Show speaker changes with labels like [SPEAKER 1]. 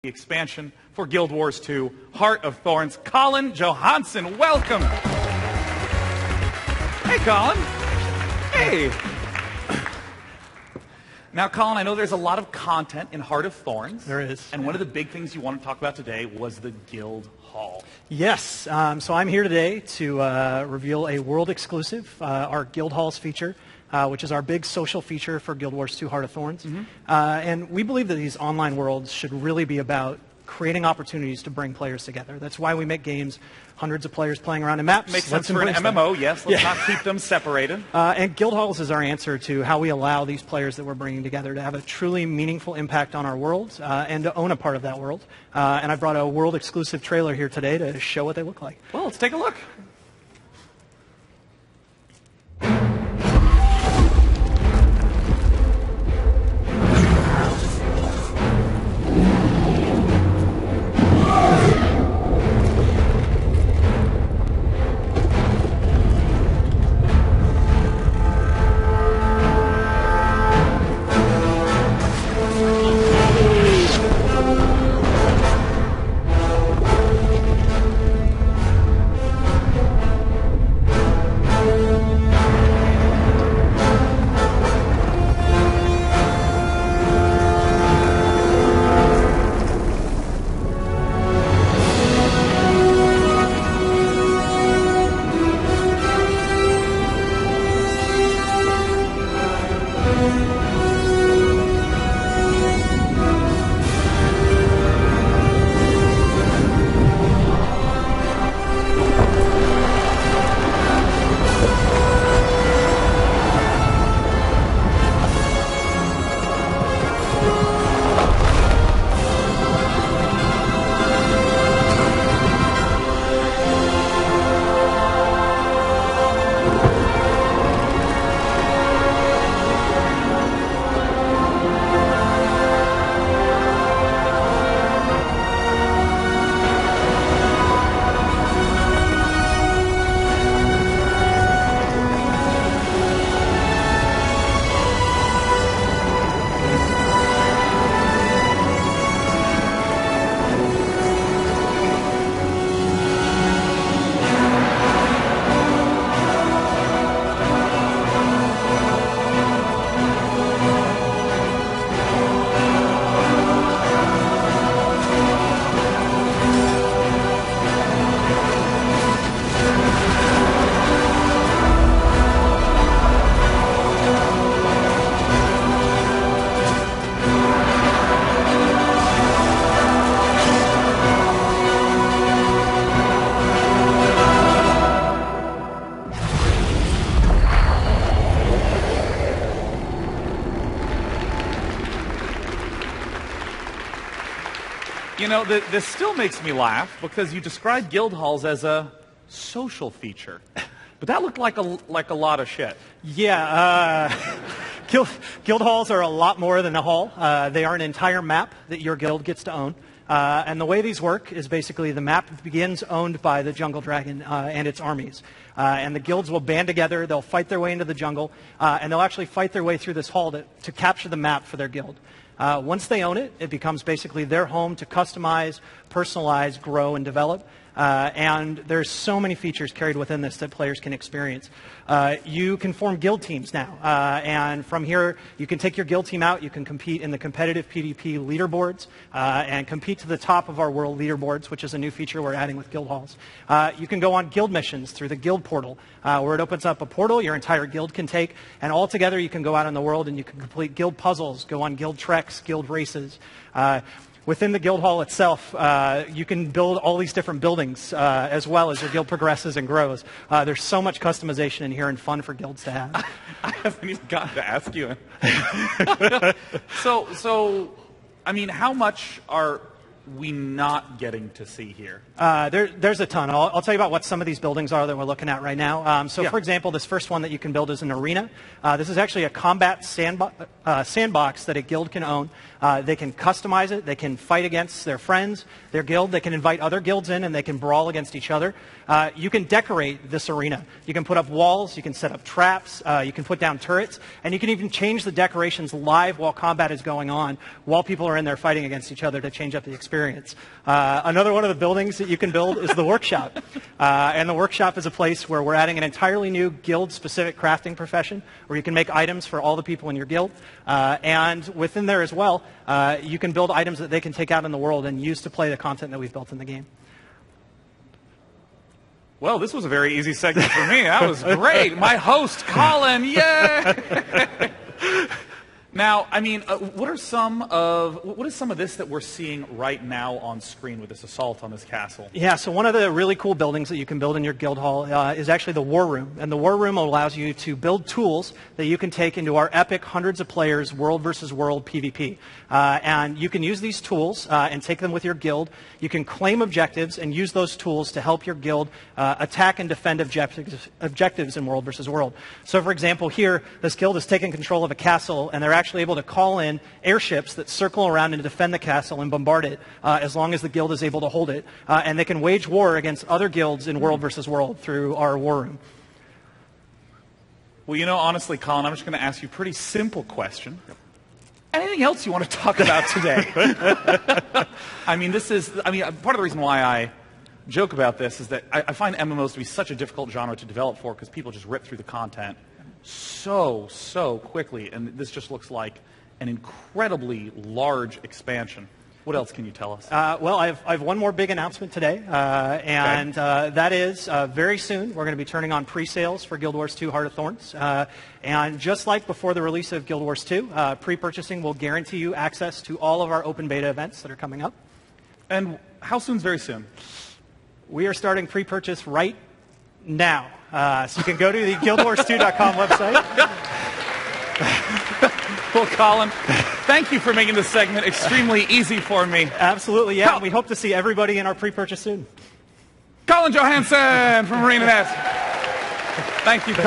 [SPEAKER 1] the expansion for Guild Wars 2, Heart of Thorns. Colin Johansson, welcome. Hey, Colin. Hey. Now, Colin, I know there's a lot of content in Heart of Thorns.
[SPEAKER 2] There is.
[SPEAKER 1] And one of the big things you want to talk about today was the Guild Hall.
[SPEAKER 2] Yes. So I'm here today to reveal a world exclusive, our Guild Halls feature, which is our big social feature for Guild Wars 2 Heart of Thorns. And we believe that these online worlds should really be about creating opportunities to bring players together. That's why we make games, hundreds of players playing around in maps.
[SPEAKER 1] Makes sense for an MMO, yes. Let's not keep them separated.
[SPEAKER 2] And Guild Halls is our answer to how we allow these players that we're bringing together to have a truly meaningful impact on our world and to own a part of that world. And I brought a world exclusive trailer here today to show what they look like.
[SPEAKER 1] Well, let's take a look. You know, this still makes me laugh because you described guild halls as a social feature. But that looked like a lot of shit.
[SPEAKER 2] Yeah, guild halls are a lot more than a hall. They are an entire map that your guild gets to own. And the way these work is basically the map begins owned by the Jungle Dragon and its armies. And the guilds will band together, they'll fight their way into the jungle, and they'll actually fight their way through this hall to capture the map for their guild. Once they own it, it becomes basically their home to customize, personalize, grow, and develop. And there's so many features carried within this that players can experience. You can form guild teams now. And from here, you can take your guild team out. You can compete in the competitive PvP leaderboards and compete to the top of our world leaderboards, which is a new feature we're adding with guild halls. You can go on guild missions through the guild portal, where it opens up a portal your entire guild can take. And all together, you can go out in the world and you can complete guild puzzles, go on guild treks, guild races. Within the guild hall itself, you can build all these different buildings as well as your guild progresses and grows. There's so much customization in here and fun for guilds to have.
[SPEAKER 1] I haven't even gotten to ask you. So, I mean, how much are we not getting to see here?
[SPEAKER 2] There's a ton. I'll tell you about what some of these buildings are that we're looking at right now. For example, this first one that you can build is an arena. This is actually a combat sandbox that a guild can own. They can customize it. They can fight against their friends, their guild. They can invite other guilds in, and they can brawl against each other. You can decorate this arena. You can put up walls. You can set up traps. You can put down turrets. And you can even change the decorations live while combat is going on, while people are in there fighting against each other to change up the experience. Another one of the buildings that you can build is the workshop. And the workshop is a place where we're adding an entirely new guild-specific crafting profession, where you can make items for all the people in your guild. And within there as well, you can build items that they can take out in the world and use to play the content that we've built in the game.
[SPEAKER 1] Well, this was a very easy segment for me. That was great. My host, Colin, yay! Now, I mean, what is some of this that we're seeing right now on screen with this assault on this castle?
[SPEAKER 2] Yeah, so one of the really cool buildings that you can build in your guild hall is actually the war room. And the war room allows you to build tools that you can take into our epic hundreds of players world versus world PvP. And you can use these tools and take them with your guild. You can claim objectives and use those tools to help your guild attack and defend objectives in world versus world. So, for example, here, this guild is taking control of a castle, and they're actually able to call in airships that circle around and defend the castle and bombard it as long as the guild is able to hold it. And they can wage war against other guilds in world versus world through our war room.
[SPEAKER 1] Well, you know, honestly, Colin, I'm just going to ask you a pretty simple question. Anything else you want to talk about today? I mean, part of the reason why I joke about this is that I find MMOs to be such a difficult genre to develop for, because people just rip through the content so quickly, and this just looks like an incredibly large expansion. What else can you tell us?
[SPEAKER 2] Well, I have one more big announcement today, and that is very soon we're going to be turning on pre-sales for Guild Wars 2 Heart of Thorns. And just like before the release of Guild Wars 2, pre-purchasing will guarantee you access to all of our open beta events that are coming up.
[SPEAKER 1] And how soon's very soon?
[SPEAKER 2] We are starting pre-purchase right now. So you can go to the guildwars2.com website.
[SPEAKER 1] Well, Colin, thank you for making this segment extremely easy for me.
[SPEAKER 2] Absolutely, yeah. We hope to see everybody in our pre-purchase soon.
[SPEAKER 1] Colin Johansson from ArenaNet. Thank you, Colin.